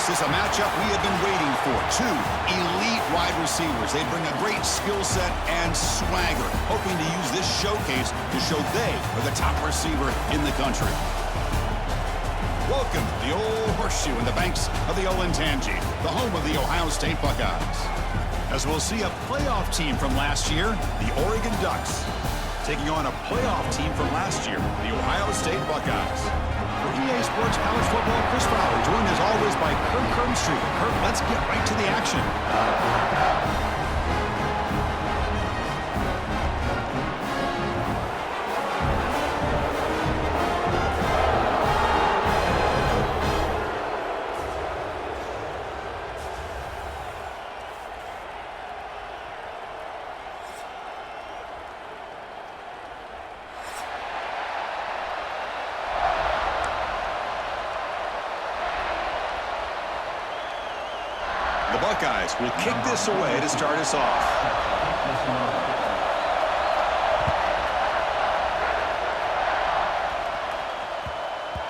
This is a matchup we have been waiting for. Two elite wide receivers. They bring a great skill set and swagger, hoping to use this showcase to show they are the top receiver in the country. Welcome to the Old Horseshoe in the banks of the Olentangy, the home of the Ohio State Buckeyes. As we'll see a playoff team from last year, the Oregon Ducks, taking on a playoff team from last year, the Ohio State Buckeyes. For EA Sports College Football, Chris Fowler, joined as always by Kirk Hermstreet. Kirk, let's get right to the action. The Buckeyes will kick this away to start us off.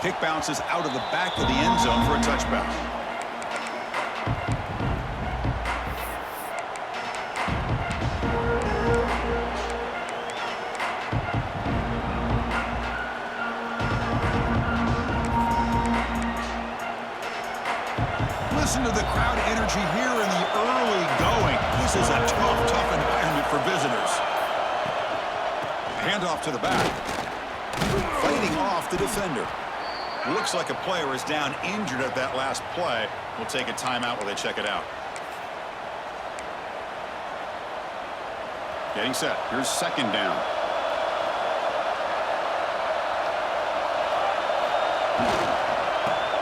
Kick bounces out of the back of the end zone for a touchback. Listen to the crowd energy here in the early going. This is a tough environment for visitors. Handoff to the back. Fighting off the defender. Looks like a player is down injured at that last play. We'll take a timeout while they check it out. Getting set. Here's second down.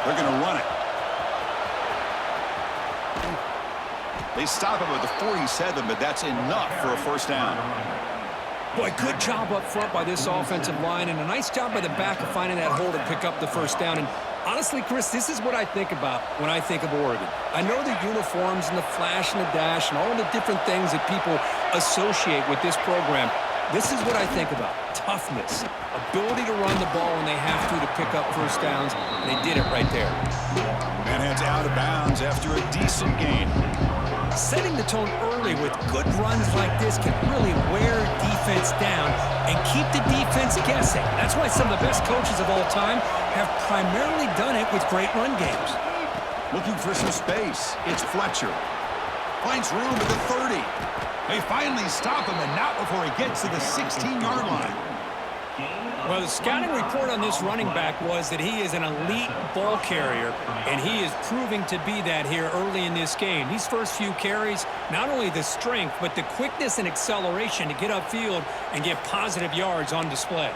They're going to run it. They stop him at the 47, but that's enough for a first down. Boy, good job up front by this offensive line, and a nice job by the back of finding that hole to pick up the first down. And honestly, Chris, this is what I think about when I think of Oregon. I know the uniforms and the flash and the dash and all the different things that people associate with this program. This is what I think about. Toughness, ability to run the ball when they have to pick up first downs, and they did it right there. And heads out of bounds after a decent gain. Setting the tone early with good runs like this can really wear defense down and keep the defense guessing. That's why some of the best coaches of all time have primarily done it with great run games. Looking for some space. It's Fletcher. Finds room at the 30. They finally stop him, and not before he gets to the 16-yard line. Well, the scouting report on this running back was that he is an elite ball carrier, and he is proving to be that here early in this game. These first few carries, not only the strength, but the quickness and acceleration to get upfield and get positive yards on display.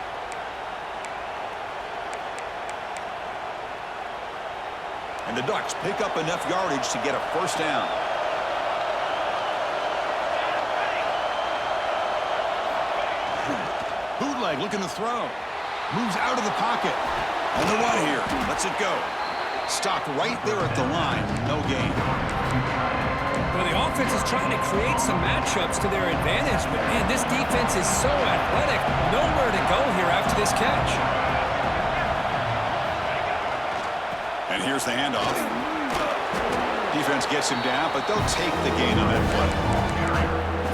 And the Ducks pick up enough yardage to get a first down. Bootleg looking to throw. Moves out of the pocket. On the run here. Lets it go. Stopped right there at the line. No gain. Well, the offense is trying to create some matchups to their advantage, but, man, this defense is so athletic. Nowhere to go here after this catch. And here's the handoff. Defense gets him down, but they'll take the gain on that play.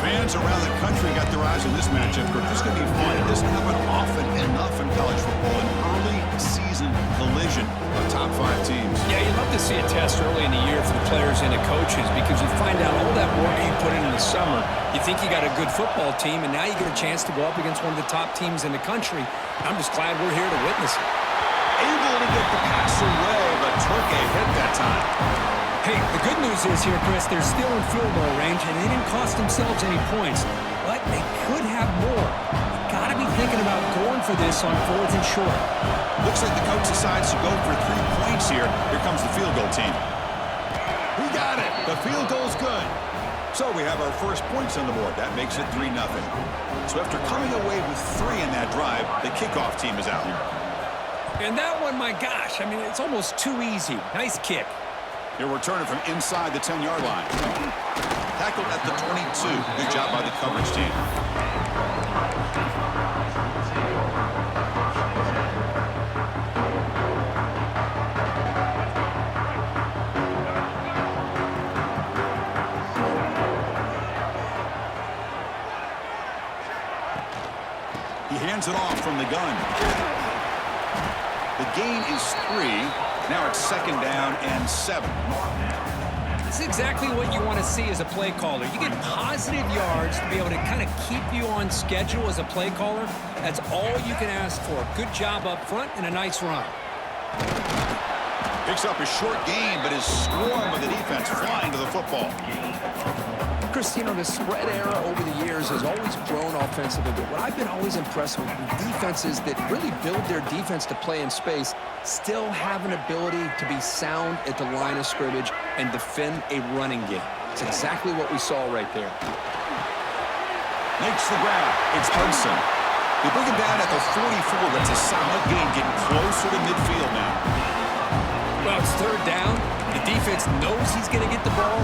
Fans around the country got their eyes on this matchup. This is going to be fun. It doesn't happen often enough in college football. An early season collision of top 5 teams. Yeah, you love to see a test early in the year for the players and the coaches because you find out all that work you put in the summer. You think you got a good football team, and now you get a chance to go up against one of the top teams in the country. I'm just glad we're here to witness it. Able to get the pass away, but took a hit that time. Hey, the good news is here, Chris, they're still in field goal range, and they didn't cost themselves any points. But they could have more. You got to be thinking about going for this on 4th and short. Looks like the coach decides to go for 3 points here. Here comes the field goal team. We got it. The field goal's good. So we have our first points on the board. That makes it 3-0. So after coming away with 3 in that drive, the kickoff team is out. And that one, my gosh, I mean, it's almost too easy. Nice kick. He'll return it from inside the 10-yard line. Tackled at the 22. Good job by the coverage team. He hands it off from the gun. The gain is 3. Now it's 2nd down and 7. This is exactly what you want to see as a play caller. You get positive yards to be able to kind of keep you on schedule as a play caller. That's all you can ask for. Good job up front and a nice run. Picks up a short gain, but his swarm of the defense flying to the football. Chris, you know, the spread era over the years has always grown offensively, but what I've been always impressed with defenses that really build their defense to play in space still have an ability to be sound at the line of scrimmage and defend a running game. It's exactly what we saw right there. Makes the grab. It's Hudson. They bring him down at the 44. That's a solid gain, getting closer to midfield now. Well, it's 3rd down. The defense knows he's going to get the ball.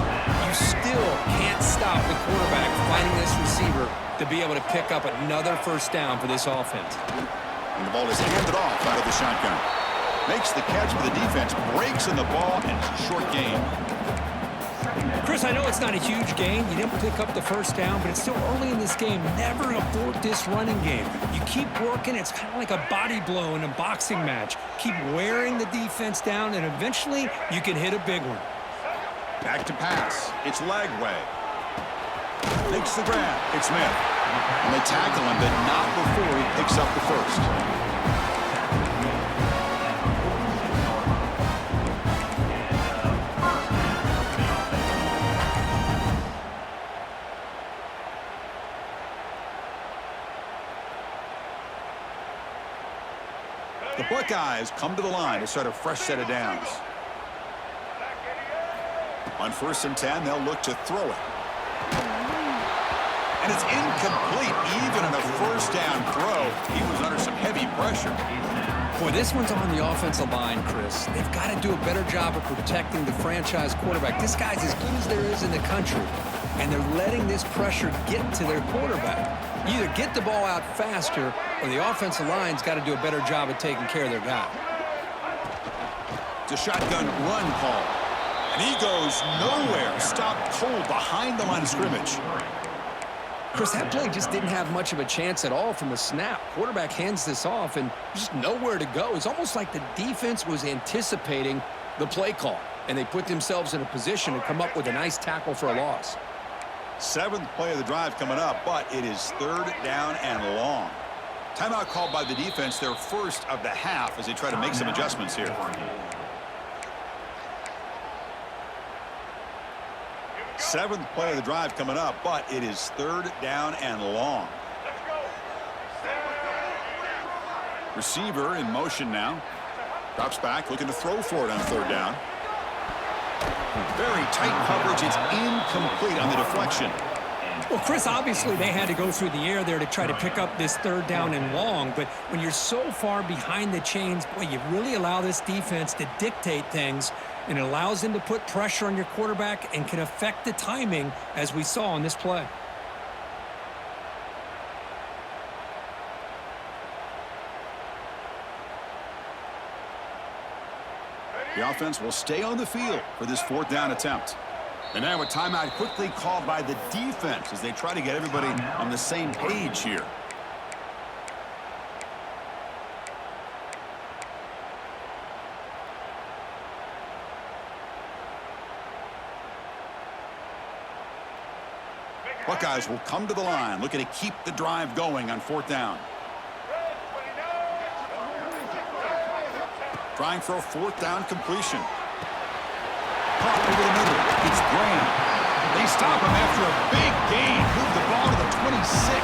You still can't stop the quarterback finding this receiver to be able to pick up another 1st down for this offense. And the ball is handed off out of the shotgun. Makes the catch for the defense, breaks in the ball, and it's a short gain. Chris, I know it's not a huge gain. You didn't pick up the 1st down, but it's still early in this game. Never abort this running game. You keep working. It's kind of like a body blow in a boxing match. Keep wearing the defense down, and eventually you can hit a big one. Back to pass. It's Lagway. Makes the grab. It's Smith. And they tackle him, but not before he picks up the 1st. The Buckeyes come to the line to start a fresh set of downs. On 1st and 10, they'll look to throw it. And it's incomplete. Even in a 1st down throw, he was under some heavy pressure. Boy, this one's on the offensive line, Chris. They've got to do a better job of protecting the franchise quarterback. This guy's as good as there is in the country, and they're letting this pressure get to their quarterback. You either get the ball out faster, or the offensive line's got to do a better job of taking care of their guy. It's a shotgun run call. And he goes nowhere. Stopped cold behind the line of scrimmage. Chris, that play just didn't have much of a chance at all from the snap. Quarterback hands this off, and just nowhere to go. It's almost like the defense was anticipating the play call, and they put themselves in a position to come up with a nice tackle for a loss. 7th play of the drive coming up, but it is 3rd down and long. Timeout called by the defense, their 1st of the half, as they try to make some adjustments here. 7th play of the drive coming up, but it is 3rd down and long. Receiver in motion now. Drops back, looking to throw for it on 3rd down. Very tight coverage. It's incomplete on the deflection. Well, Chris, obviously they had to go through the air there to try to pick up this 3rd down and long, but when you're so far behind the chains, boy, you really allow this defense to dictate things, and it allows them to put pressure on your quarterback and can affect the timing, as we saw on this play. The offense will stay on the field for this 4th down attempt. And now a timeout quickly called by the defense as they try to get everybody on the same page here. Buckeyes will come to the line, looking to keep the drive going on 4th down. Trying for a 4th down completion. Caught over the middle. It's Graham. They stop him after a big gain. Move the ball to the 26.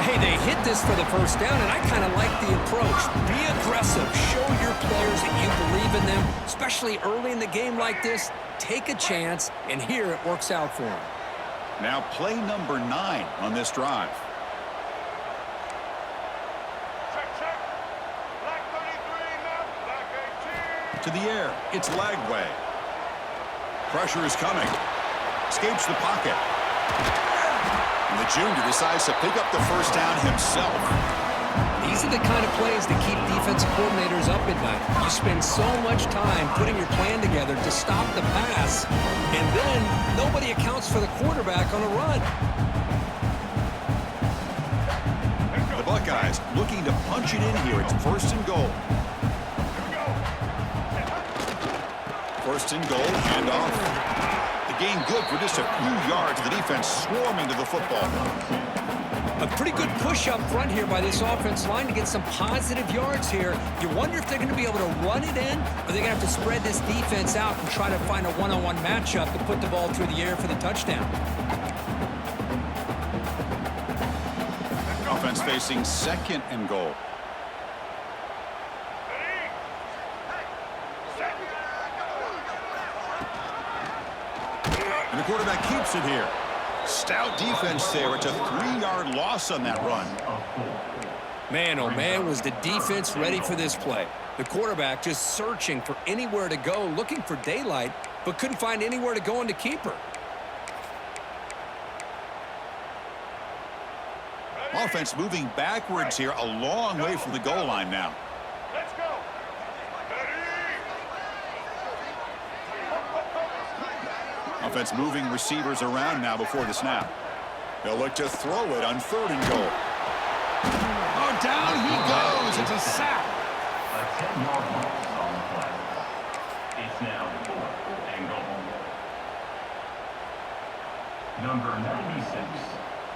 Hey, they hit this for the 1st down, and I kind of like the approach. Be aggressive. Show your players that you believe in them, especially early in the game like this. Take a chance, and here it works out for them. Now play number 9 on this drive. To the air, it's Lagway. Pressure is coming. Escapes the pocket. And the junior decides to pick up the 1st down himself. These are the kind of plays that keep defensive coordinators up at night. You spend so much time putting your plan together to stop the pass, and then nobody accounts for the quarterback on a run. Buckeyes looking to punch it in here. It's first and goal. First and goal, handoff. The gain good for just a few yards. The defense swarming to the football. A pretty good push up front here by this offense line to get some positive yards here. You wonder if they're going to be able to run it in, or they're going to have to spread this defense out and try to find a one-on-one matchup to put the ball through the air for the touchdown. Offense facing second and goal. And the quarterback keeps it here. Stout defense there. It's a 3-yard loss on that run. Man, oh man, was the defense ready for this play. The quarterback just searching for anywhere to go, looking for daylight, but couldn't find anywhere to go in the keeper. Offense moving backwards here, a long way from the goal line now. Let's go. Offense moving receivers around now before the snap. They'll look to throw it on third and goal. Oh, down he goes. It's a sack. A 10-yard loss on the play. It's now 4th and goal. Number 96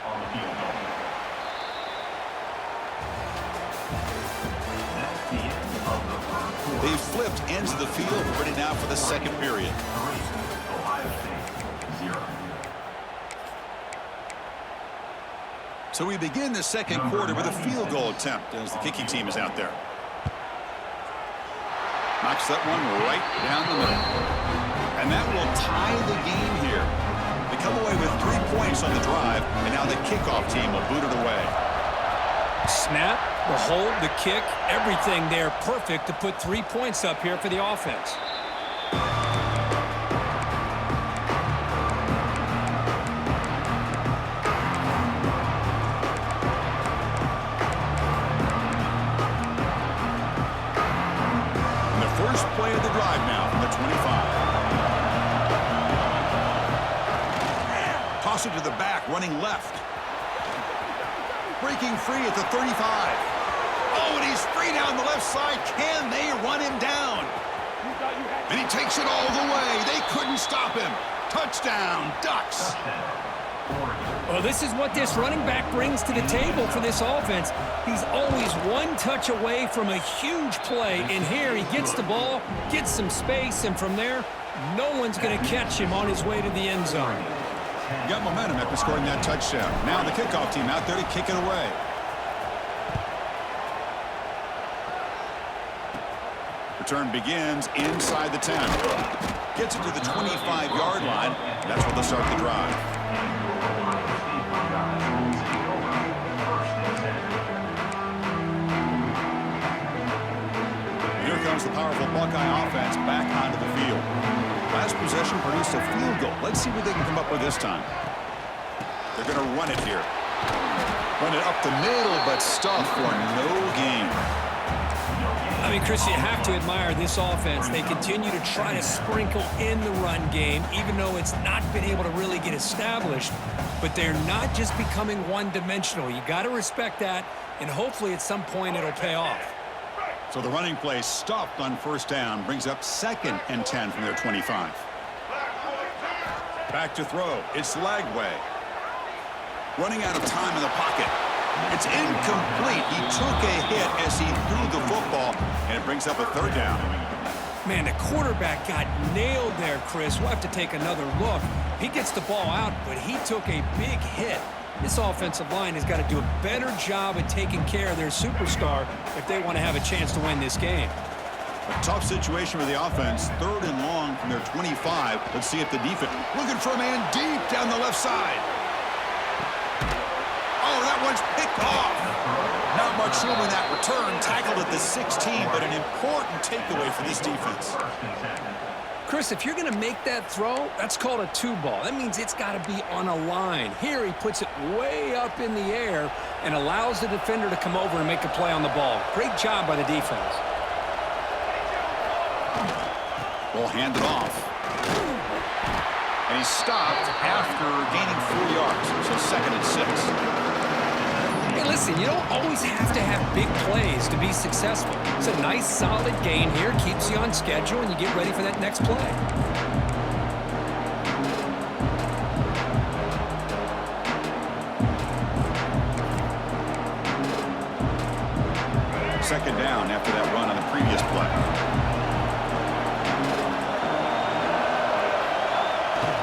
on the field goal. That's the end of the first quarter. They've flipped ends of the field, ready now for the second period. 3, Ohio State, 0. So we begin the second quarter with a field goal attempt as the kicking team is out there. Knocks that one right down the middle. And that will tie the game here. They come away with 3 points on the drive, and now the kickoff team will boot it away. Snap, the hold, the kick, everything there perfect to put 3 points up here for the offense. Play of the drive now from the 25. Toss it to the back, running left. Breaking free at the 35. Oh, and he's free down the left side. Can they run him down? And he takes it all the way. They couldn't stop him. Touchdown, Ducks. Well, this is what this running back brings to the table for this offense. He's always one touch away from a huge play. And here he gets the ball, gets some space, and from there, no one's going to catch him on his way to the end zone. Got momentum after scoring that touchdown. Now the kickoff team out there to kick it away. Return begins inside the 10. Gets it to the 25-yard line. That's where they'll start the drive. Here comes the powerful Buckeye offense back onto the field. Last possession produced a field goal. Let's see what they can come up with this time. They're going to run it here. Run it up the middle, but stuff for no gain. I mean, Chris, you have to admire this offense. They continue to try to sprinkle in the run game, even though it's not been able to really get established. But they're not just becoming one-dimensional. You got to respect that, and hopefully at some point it'll pay off. So the running play stopped on first down, brings up 2nd and 10 from their 25. Back to throw. It's Lagway. Running out of time in the pocket. It's incomplete. He took a hit as he threw the football, and it brings up a 3rd down. Man, the quarterback got nailed there, Chris. We'll have to take another look. He gets the ball out, but he took a big hit. This offensive line has got to do a better job at taking care of their superstar if they want to have a chance to win this game. A tough situation for the offense. 3rd and long from their 25. Let's see if the defense looking for a man deep down the left side. Oh, that one's picked off. Not much room in that return. Tackled at the 16, but an important takeaway for this defense. Chris, if you're going to make that throw, that's called a 2-ball. That means it's got to be on a line. Here he puts it way up in the air and allows the defender to come over and make a play on the ball. Great job by the defense. Ball handed off. And he's stopped after gaining 4 yards. So 2nd and 6. Hey, listen, you don't always have to have big plays to be successful. It's a nice, solid gain here, keeps you on schedule, and you get ready for that next play. Second down after that run on the previous play.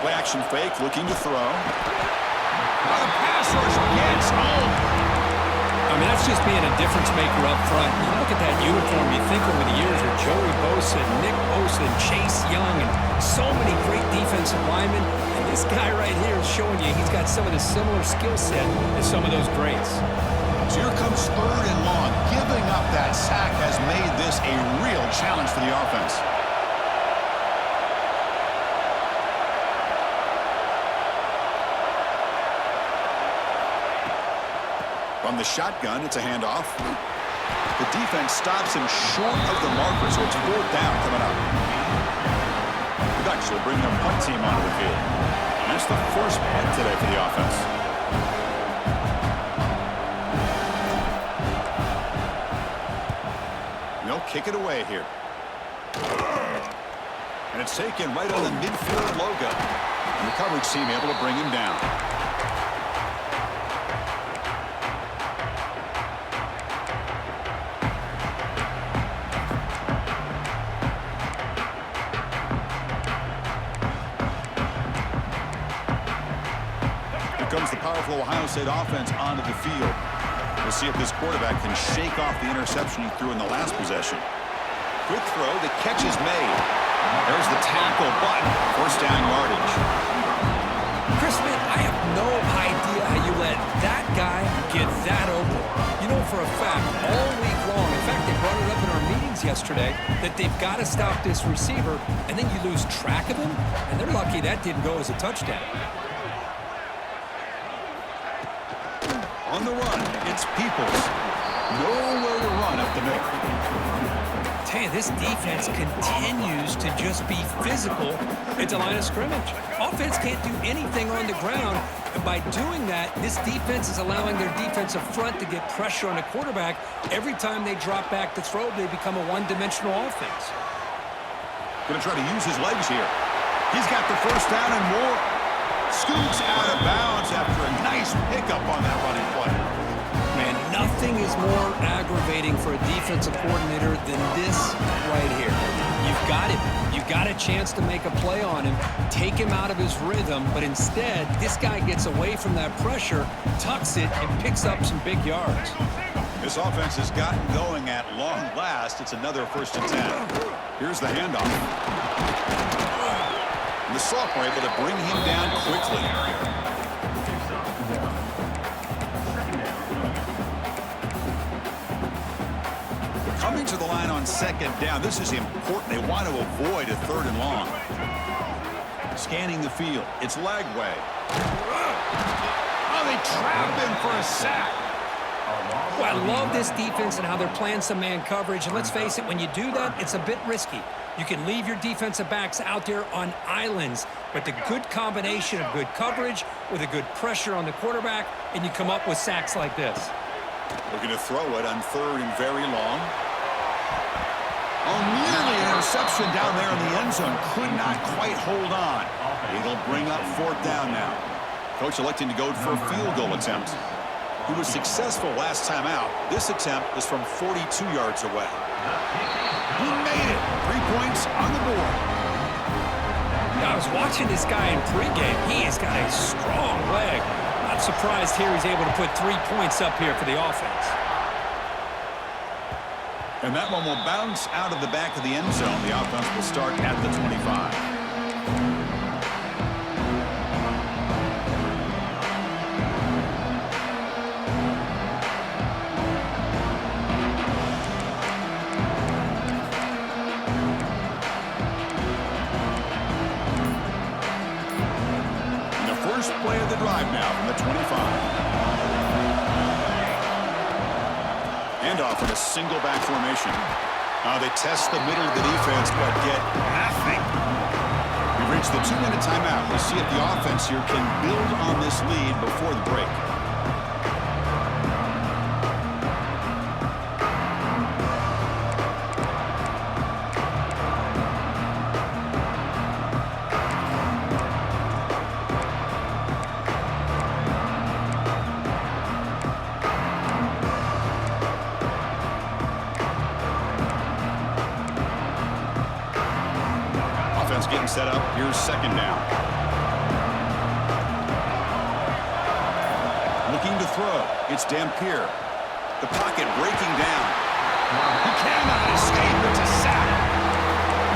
Play action fake, looking to throw. Oh, the pass rush gets home. I mean, that's just being a difference maker up front. You look at that uniform, you think over the years with Joey Bosa, Nick Bosa, and Chase Young, and so many great defensive linemen. And this guy right here is showing you he's got some of the similar skill set as some of those greats. So here comes third and long. Giving up that sack has made this a real challenge for the offense. From the shotgun, it's a handoff. The defense stops him short of the marker, so it's fourth down coming up. The Ducks will bring their punt team onto the field. And that's the first punt today for the offense. They'll kick it away here. And it's taken right on the midfield logo. And the coverage team able to bring him down. Here comes the powerful Ohio State offense onto the field. We'll see if this quarterback can shake off the interception he threw in the last possession. Quick throw, the catch is made. There's the tackle, but first down yardage. Chris, man, I have no idea how you let that guy get that open. You know for a fact, all week long, in fact, they brought it up in our meetings yesterday, that they've got to stop this receiver, and then you lose track of him, and they're lucky that didn't go as a touchdown. On the run, it's Peoples. Nowhere to run up the middle. Tell you, this defense continues to just be physical at the line of scrimmage. Offense can't do anything on the ground, and by doing that, this defense is allowing their defensive front to get pressure on the quarterback. Every time they drop back to throw, they become a one-dimensional offense. Going to try to use his legs here. He's got the first down and more. Scoots out of bounds after a nice pickup on that running play. Man, nothing is more aggravating for a defensive coordinator than this right here. You've got him. You've got a chance to make a play on him, take him out of his rhythm, but instead, this guy gets away from that pressure, tucks it, and picks up some big yards. This offense has gotten going at long last. It's another 1st and 10. Here's the handoff. The sophomore able to bring him down quickly. Coming to the line on 2nd down. This is important. They want to avoid a 3rd and long. Scanning the field. It's Lagway. Oh, they trap him for a sack. Well, I love this defense and how they're playing some man coverage. And let's face it, when you do that, it's a bit risky. You can leave your defensive backs out there on islands, but the good combination of good coverage with a good pressure on the quarterback, and you come up with sacks like this. Looking to throw it on 3rd and very long. Oh, nearly an interception down there in the end zone. Could not quite hold on. It'll bring up 4th down now. Coach electing to go for a field goal attempt. He was successful last time out. This attempt is from 42 yards away. He made it. 3 points on the board. Now, I was watching this guy in pregame. He has got a strong leg. Not surprised here he's able to put 3 points up here for the offense. And that one will bounce out of the back of the end zone. The offense will start at the 25. Play of the drive now from the 25. Handoff in a single back formation. They test the middle of the defense, but get nothing. We've reached the 2-minute timeout. We'll see if the offense here can build on this lead before the break. set up. Here's second down. Looking to throw. It's Dampier. The pocket breaking down. He cannot escape. It's a sack.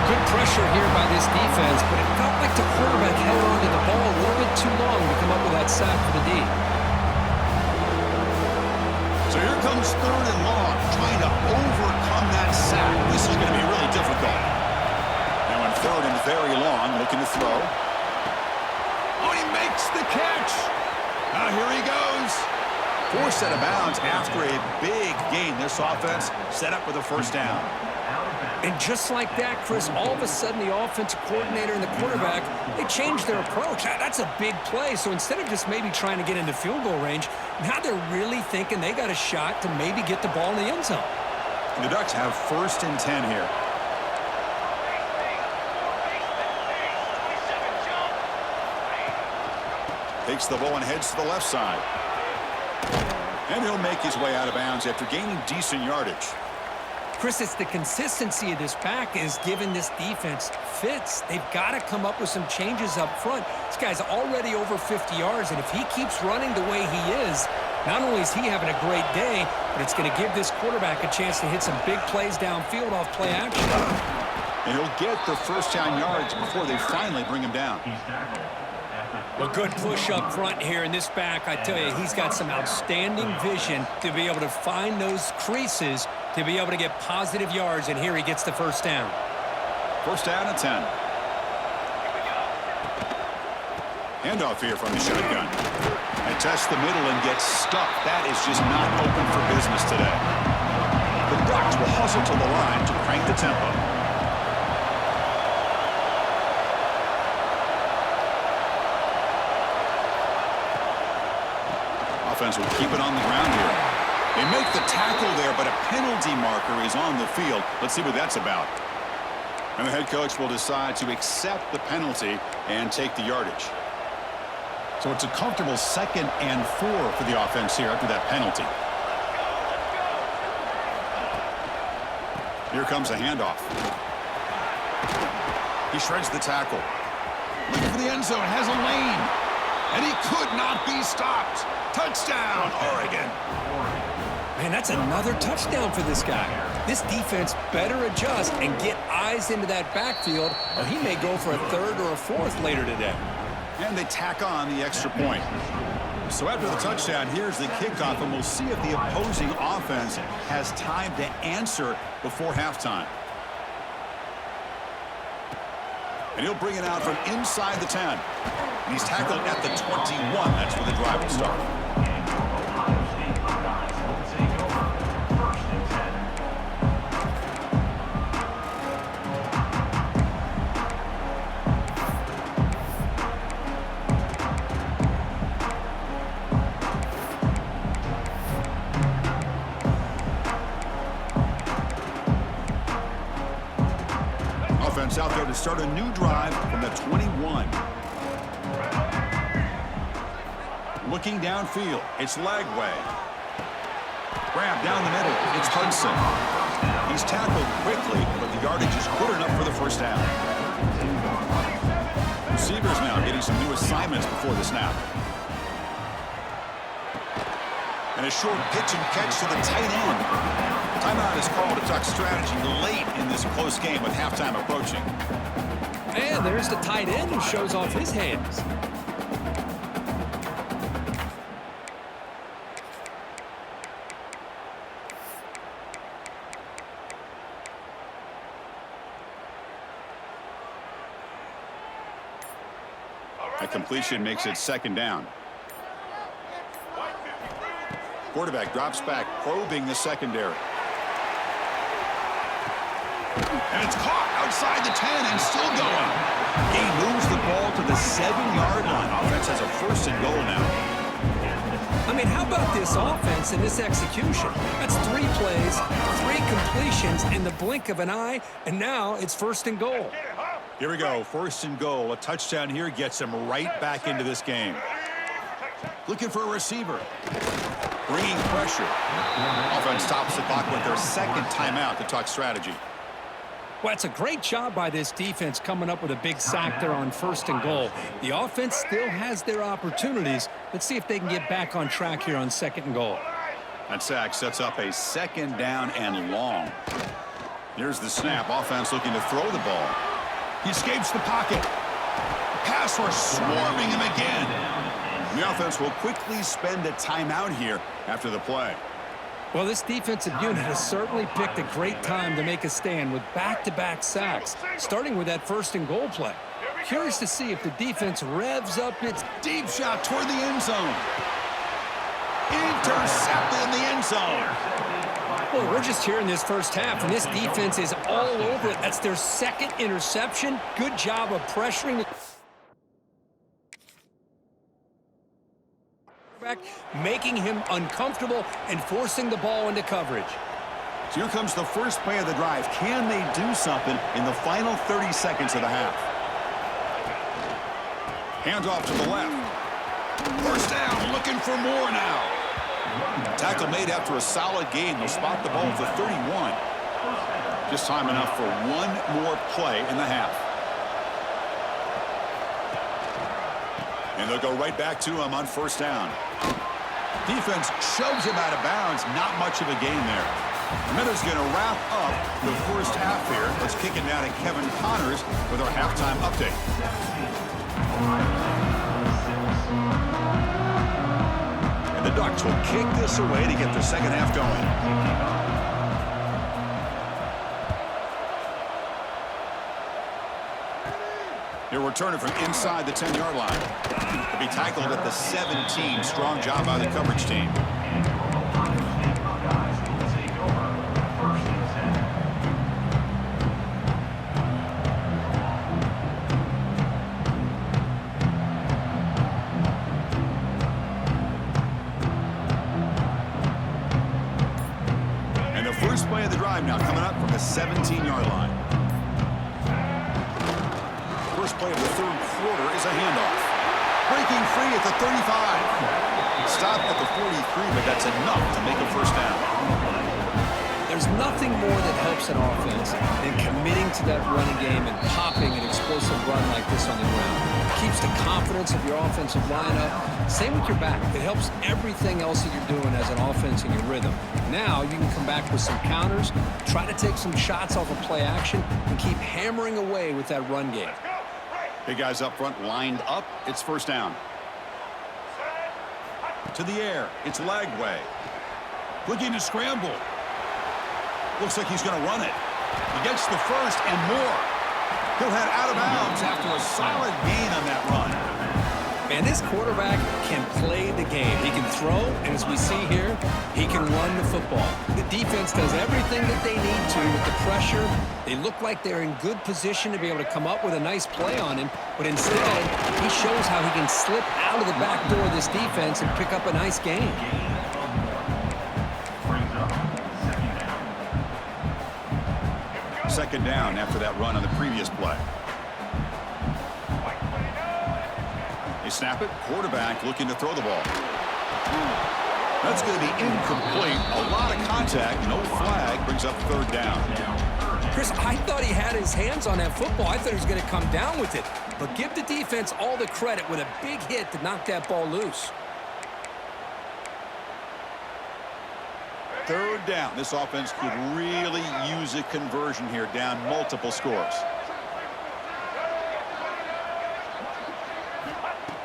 Good pressure here by this defense, but it felt like the quarterback held onto the ball a little bit too long to come up with that sack for the D. So here comes third and long, trying to overcome that sack. This is going to be really difficult. Now in third and very long, looking to throw. Oh, he makes the catch. Here he goes. Forced out of bounds after a big gain. This offense set up with a first down. And just like that, Chris, all of a sudden the offensive coordinator and the quarterback, they changed their approach. That's a big play. So instead of just maybe trying to get into field goal range, now they're really thinking they got a shot to maybe get the ball in the end zone. And the Ducks have 1st and 10 here. Takes the ball and heads to the left side. And he'll make his way out of bounds after gaining decent yardage. Chris, it's the consistency of this pack is giving this defense fits. They've got to come up with some changes up front. This guy's already over 50 yards, and if he keeps running the way he is, not only is he having a great day, but it's going to give this quarterback a chance to hit some big plays downfield off play action. And he'll get the first down yards before they finally bring him down. A good push up front here in this back. I tell you, he's got some outstanding vision to be able to find those creases to be able to get positive yards, and here he gets the first down. First down and 10. Handoff here from the shotgun. And tests the middle and gets stuck. That is just not open for business today. The Ducks will hustle to the line to crank the tempo. Offense will keep it on the ground here. They make the tackle there, but a penalty marker is on the field. Let's see what that's about. And the head coach will decide to accept the penalty and take the yardage. So it's a comfortable 2nd and 4 for the offense here after that penalty. Here comes a handoff. He shreds the tackle. Looking for the end zone, has a lane. And he could not be stopped. Touchdown, Oregon. Man, that's another touchdown for this guy. This defense better adjust and get eyes into that backfield, or he may go for a 3rd or a 4th later today. And they tack on the extra point. So after the touchdown, here's the kickoff, and we'll see if the opposing offense has time to answer before halftime. And he'll bring it out from inside the 10. And he's tackled at the 21. That's where the drive will start. Offense out there to start a new drive from the 21. Looking downfield, it's Lagway. Grab down the middle, it's Hudson. He's tackled quickly, but the yardage is good enough for the first down. Receivers now getting some new assignments before the snap. And a short pitch and catch to the tight end. Timeout is called to Duck strategy late in this close game with halftime approaching. And there's the tight end who shows off his hands. A completion makes it 2nd down. Quarterback drops back, probing the secondary. And it's caught outside the 10 and still going. He moves the ball to the 7-yard line. Offense has a 1st and goal now. I mean, how about this offense and this execution? That's 3 plays, 3 completions in the blink of an eye, and now it's 1st and goal. Here we go, 1st and goal. A touchdown here gets him right back into this game. Looking for a receiver. Bringing pressure. Offense stops the clock with their 2nd timeout to talk strategy. Well, it's a great job by this defense coming up with a big sack there on 1st and goal. The offense still has their opportunities. Let's see if they can get back on track here on 2nd and goal. That sack sets up a 2nd down and long. Here's the snap. Offense looking to throw the ball. He escapes the pocket. Pass rush swarming him again. The offense will quickly spend a timeout here after the play. Well, this defensive unit has certainly picked a great time to make a stand with back-to-back sacks, starting with that 1st and goal play. Curious to see if the defense revs up its deep shot toward the end zone. Intercepted in the end zone. Well, we're just here in this first half, and this defense is all over it. That's their 2nd interception. Good job of pressuring the quarterback, making him uncomfortable and forcing the ball into coverage. So here comes the first play of the drive. Can they do something in the final 30 seconds of the half? Hands off to the left. First down, looking for more now. Tackle made after a solid gain. They'll spot the ball at the 31. Just time enough for one more play in the half. And they'll go right back to him on 1st down. Defense shoves him out of bounds. Not much of a gain there. Minutes going to wrap up the first half here. Let's kick it down to Kevin Connors with our halftime update. And the Ducks will kick this away to get the second half going. He'll return it from inside the 10-yard line. He'll be tackled at the 17. Strong job by the coverage team. And the first play of the drive now coming up from the 17-yard line. First play of the 3rd quarter is a handoff. Breaking free at the 35. Stopped at the 43, but that's enough to make a 1st down. There's nothing more that helps an offense than committing to that running game and popping an explosive run like this on the ground. It keeps the confidence of your offensive lineup. Same with your back. It helps everything else that you're doing as an offense in your rhythm. Now you can come back with some counters, try to take some shots off of play action, and keep hammering away with that run game. Big guys up front lined up. It's 1st down. To the air. It's Lagway. Looking to scramble. Looks like he's going to run it. He gets the first and more. He'll head out of bounds after a solid gain on that run. Man, this quarterback can play the game. He can throw, and as we see here, he can run the football. The defense does everything that they need to with the pressure. They look like they're in good position to be able to come up with a nice play on him, but instead, he shows how he can slip out of the back door of this defense and pick up a nice gain. Second down after that run on the previous play. They snap it. Quarterback looking to throw the ball. That's going to be incomplete. A lot of contact. No flag. Brings up 3rd down. Chris, I thought he had his hands on that football. I thought he was going to come down with it. But give the defense all the credit with a big hit to knock that ball loose. 3rd down. This offense could really use a conversion here, down multiple scores.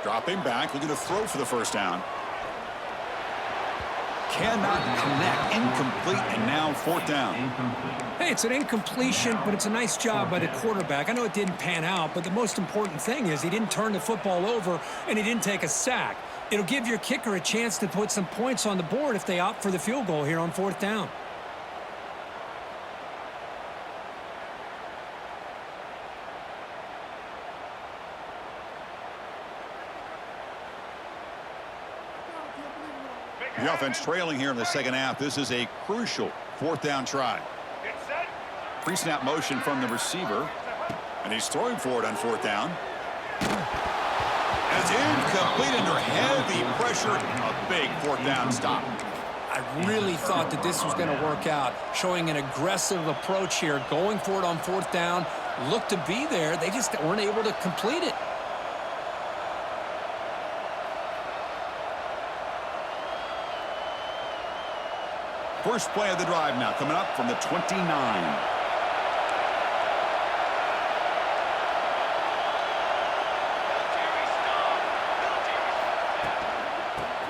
Dropping back, looking to throw for the 1st down. Cannot connect, incomplete, and now 4th down. Hey, it's an incompletion, but it's a nice job by the quarterback. I know it didn't pan out, but the most important thing is he didn't turn the football over and he didn't take a sack. It'll give your kicker a chance to put some points on the board if they opt for the field goal here on 4th down. The offense trailing here in the second half. This is a crucial 4th down try. Pre-snap motion from the receiver. And he's throwing for it on 4th down. And it's incomplete under heavy pressure. A big 4th down stop. I really thought that this was going to work out, showing an aggressive approach here, going for it on fourth down, looked to be there. They just weren't able to complete it. First play of the drive now coming up from the 29.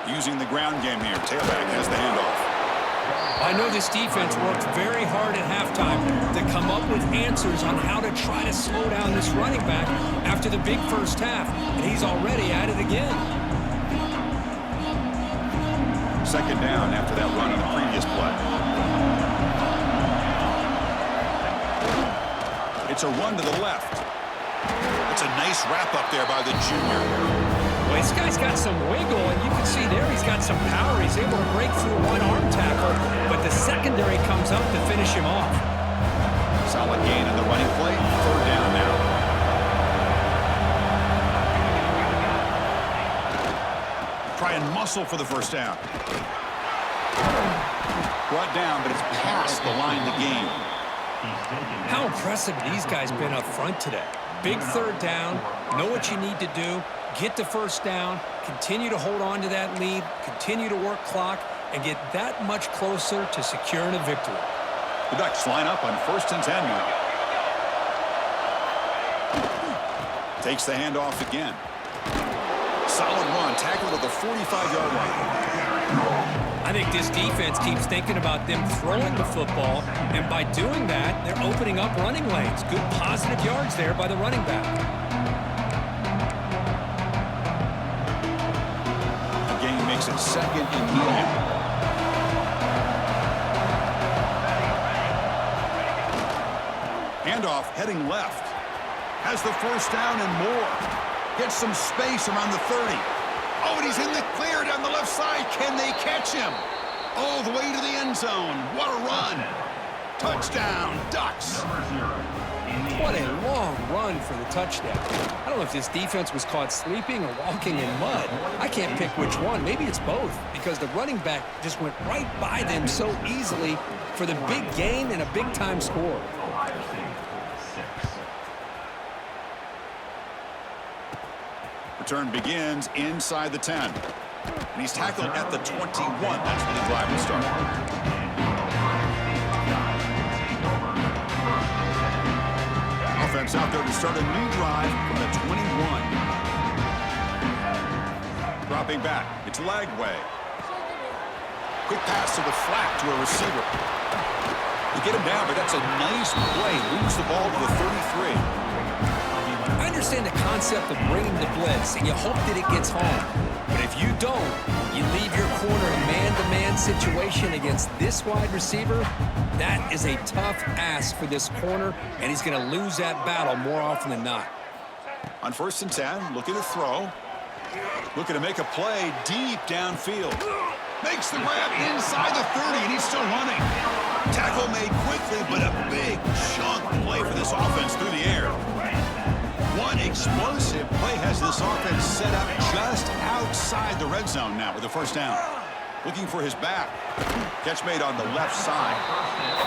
Using the ground game here. Tailback has the handoff. I know this defense worked very hard at halftime to come up with answers on how to try to slow down this running back after the big first half, and he's already at it again. Second down after that run on the previous play. It's a run to the left. It's a nice wrap up there by the junior. Well, this guy's got some wiggle, and you can see there he's got some power. He's able to break through one arm tackle, but the secondary comes up to finish him off. Solid gain on the running play. Third down now. Try and muscle for the first down. Brought down, but it's past the line to gain. How impressive these guys been up front today. Big third down, know what you need to do, get the first down, continue to hold on to that lead, continue to work clock, and get that much closer to securing a victory. The Ducks line up on 1st and 10 now. Takes the handoff again. Solid run, tackled at the 45-yard line. I think this defense keeps thinking about them throwing the football, and by doing that, they're opening up running lanes. Good positive yards there by the running back. The game makes it 2nd and 9. Handoff heading left. Has the first down and more. Gets some space around the 30. Oh, and he's in the clear down the left side. Can they catch him? All the way to the end zone. What a run. Touchdown, Ducks. What a long run for the touchdown. I don't know if this defense was caught sleeping or walking in mud. I can't pick which one. Maybe it's both, because the running back just went right by them so easily for the big gain and a big-time score. Return begins inside the 10. And he's tackled at the 21. That's where the drive will start. Offense out there to start a new drive from the 21. Dropping back. It's leg way. Quick pass to the flat to a receiver. You get him down, but that's a nice play. Moves the ball to the 33. I understand the concept of bringing the blitz, and you hope that it gets home. But if you don't, you leave your corner in a man-to-man situation against this wide receiver. That is a tough ask for this corner, and he's going to lose that battle more often than not. On 1st and 10, looking to throw. Looking to make a play deep downfield. Makes the grab inside the 30, and he's still running. Tackle made quickly, but a big chunk play for this offense through the air. One explosive play has this offense set up just outside the red zone now with the first down. Looking for his back. Catch made on the left side.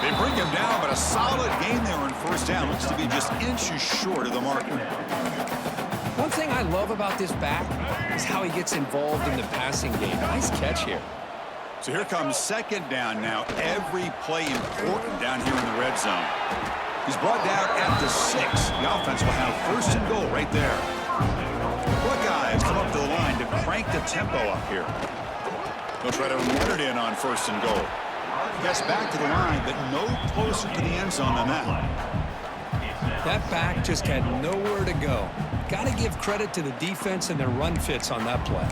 They bring him down, but a solid gain there on first down. Looks to be just inches short of the marker. One thing I love about this back is how he gets involved in the passing game. Nice catch here. So here comes 2nd down now. Every play important down here in the red zone. He's brought down at the 6. The offense will have 1st and goal right there. Buckeyes come up to the line to crank the tempo up here. They'll try to run it in on 1st and goal. Gets back to the line, but no closer to the end zone than that. That back just had nowhere to go. Got to give credit to the defense and their run fits on that play.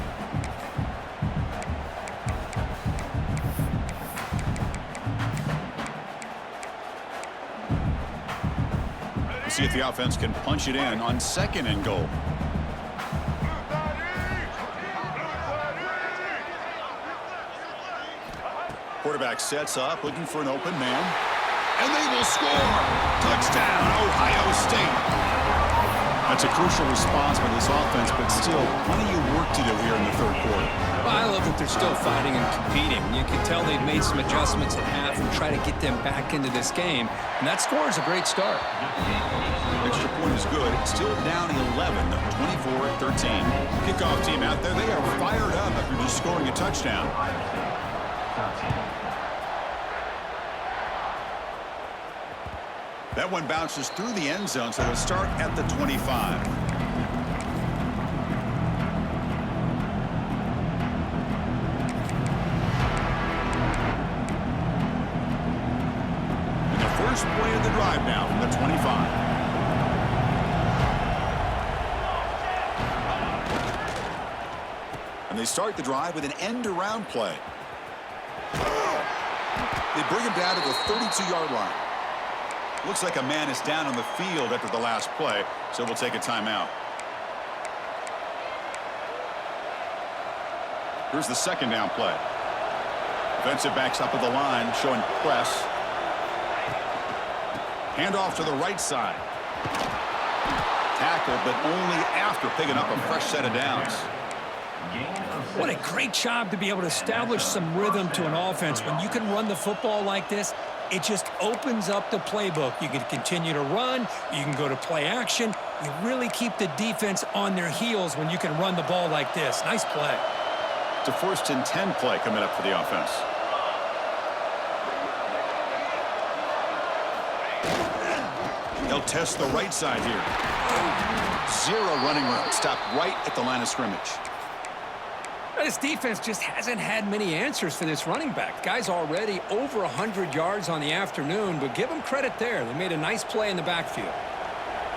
See if the offense can punch it in on 2nd and goal. Quarterback sets up, looking for an open man. And they will score! Touchdown, Ohio State! That's a crucial response by this offense, but still plenty of work to do here in the third quarter. Well, I love that they're still fighting and competing. You can tell they've made some adjustments at half and try to get them back into this game. And that score is a great start. Extra point is good. Still down 11, 24-13. Kickoff team out there. They are fired up after just scoring a touchdown. That one bounces through the end zone, so it'll start at the 25. And the first play of the drive now from the 25. And they start the drive with an end-around play. They bring him down to the 32-yard line. Looks like a man is down on the field after the last play, so we'll take a timeout. Here's the second down play. Defensive backs up at the line, showing press. Handoff to the right side. Tackle, but only after picking up a fresh set of downs. What a great job to be able to establish some rhythm to an offense. When you can run the football like this, it just opens up the playbook. You can continue to run. You can go to play action. You really keep the defense on their heels when you can run the ball like this. Nice play. It's a 1st and 10 play coming up for the offense. They'll test the right side here. Zero running room. Stopped right at the line of scrimmage. This defense just hasn't had many answers for this running back. Guy's already over 100 yards on the afternoon, but give him credit there. They made a nice play in the backfield.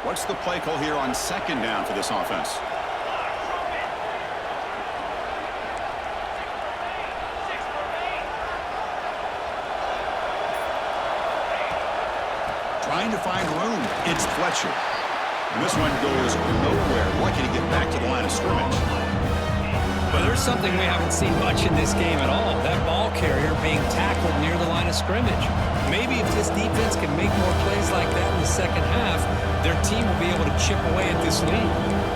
What's the play call here on second down for this offense? Trying to find room. It's Fletcher. And this one goes nowhere. Lucky to get back to the line of scrimmage. Well, there's something we haven't seen much in this game at all. That ball carrier being tackled near the line of scrimmage. Maybe if this defense can make more plays like that in the second half, their team will be able to chip away at this lead.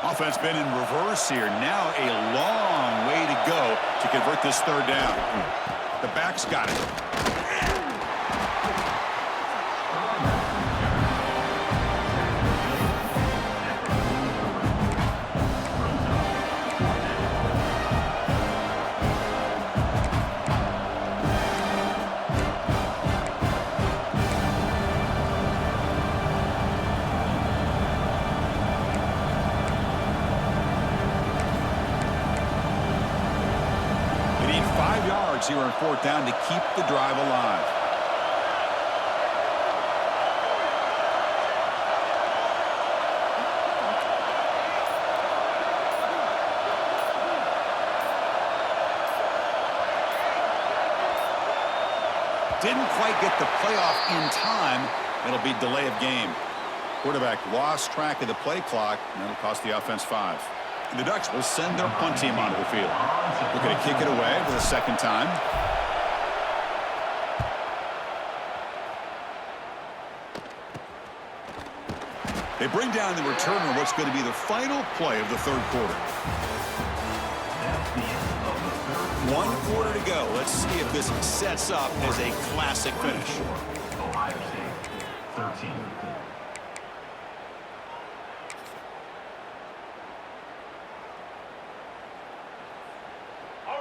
Offense been in reverse here. Now a long way to go to convert this third down. The back's got it. Here on fourth down to keep the drive alive. Didn't quite get the playoff in time. It'll be delay of game. Quarterback lost track of the play clock, and that'll cost the offense 5. The Ducks will send their punt team onto the field. Looking to kick it away for the second time. They bring down the return on what's going to be the final play of the third quarter. 1 quarter to go. Let's see if this sets up as a classic finish. Ohio State, 13.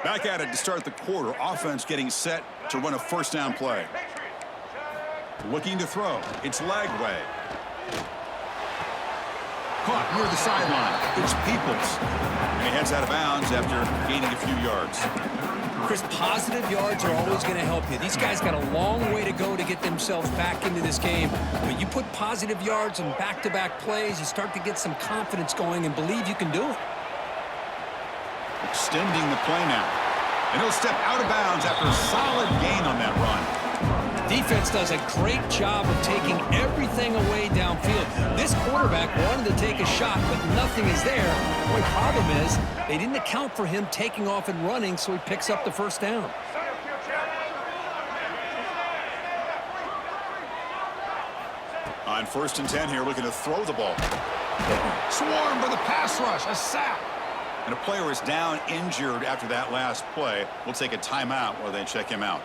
Back at it to start the quarter. Offense getting set to run a first down play. Looking to throw. It's Lagway. Caught near the sideline. It's Peoples. And he heads out of bounds after gaining a few yards. Chris, positive yards are always going to help you. These guys got a long way to go to get themselves back into this game. But you put positive yards and back-to-back plays, you start to get some confidence going and believe you can do it. Extending the play now. And he'll step out of bounds after a solid gain on that run. Defense does a great job of taking everything away downfield. This quarterback wanted to take a shot, but nothing is there. The only problem is they didn't account for him taking off and running, so he picks up the first down. On 1st and 10 here, looking to throw the ball. Swarmed by the pass rush, a sack. And a player is down injured after that last play. We'll take a timeout while they check him out.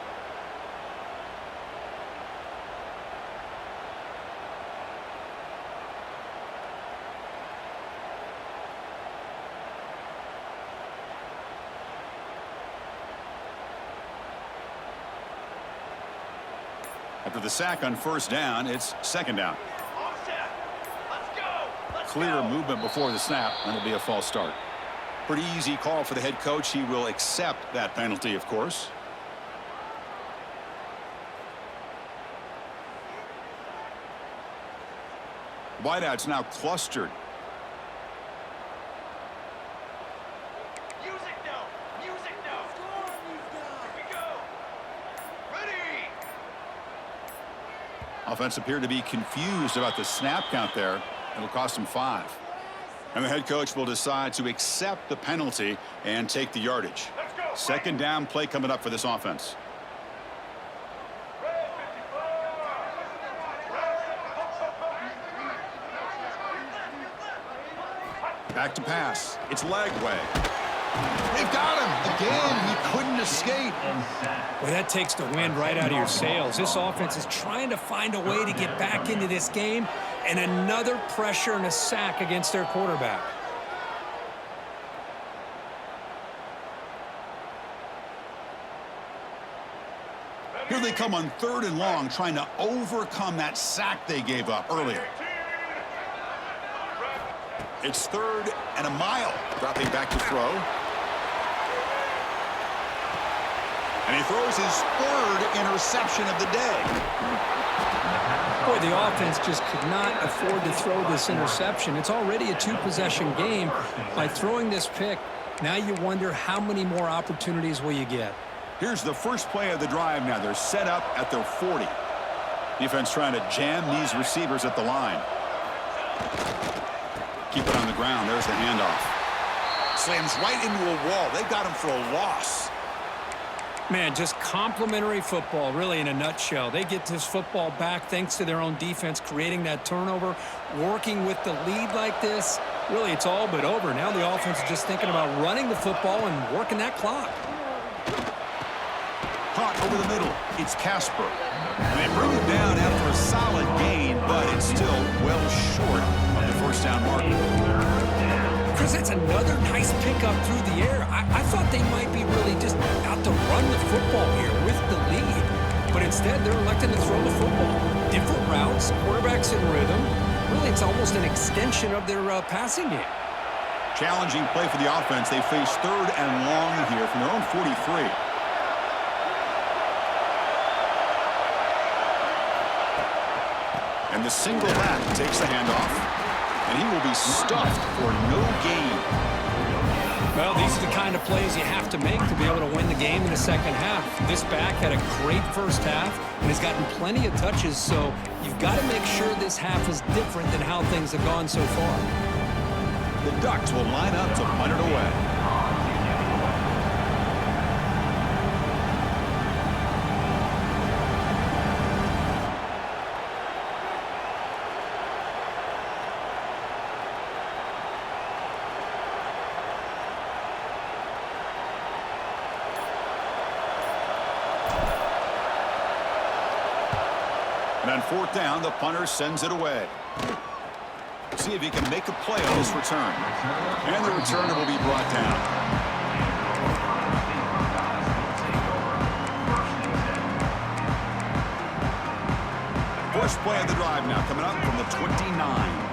After the sack on 1st down, it's 2nd down. Clear movement before the snap, and it'll be a false start. Pretty easy call for the head coach. He will accept that penalty, of course. Wideouts now clustered. Offense appeared to be confused about the snap count there. It'll cost him 5. And the head coach will decide to accept the penalty and take the yardage. 2nd down play coming up for this offense. Back to pass. It's Lagway. They've got him. Again, he couldn't escape. Well, that takes the wind right out of your sails. This offense is trying to find a way to get back into this game, and another pressure and a sack against their quarterback. Here they come on 3rd and long, trying to overcome that sack they gave up earlier. It's 3rd and a mile. Dropping back to throw. And he throws his 3rd interception of the day. Boy, the offense just could not afford to throw this interception. It's already a 2-possession game. By throwing this pick, now you wonder how many more opportunities will you get. Here's the first play of the drive now. They're set up at their 40. Defense trying to jam these receivers at the line. Keep it on the ground. There's the handoff. Slams right into a wall. They got him for a loss. Man, just complimentary football, really, in a nutshell. They get this football back thanks to their own defense, creating that turnover, working with the lead like this. Really, it's all but over. Now the offense is just thinking about running the football and working that clock. Caught over the middle. It's Casper. And they bring him down after a solid gain, but it's still well short of the 1st down mark. Chris, that's another nice pickup through the air. I thought they might be really just out to run the football here with the lead. But instead, they're electing to throw the football. Different routes, quarterbacks in rhythm. Really, it's almost an extension of their passing game. Challenging play for the offense. They face 3rd and long here from their own 43. And the single back takes the handoff. And he will be stuffed for no gain. Well, these are the kind of plays you have to make to be able to win the game in the 2nd half. This back had a great 1st half and has gotten plenty of touches, so you've got to make sure this half is different than how things have gone so far. The Ducks will line up to punt it away. And on 4th down, the punter sends it away. See if he can make a play on this return. And the returner will be brought down. First play of the drive now coming up from the 29.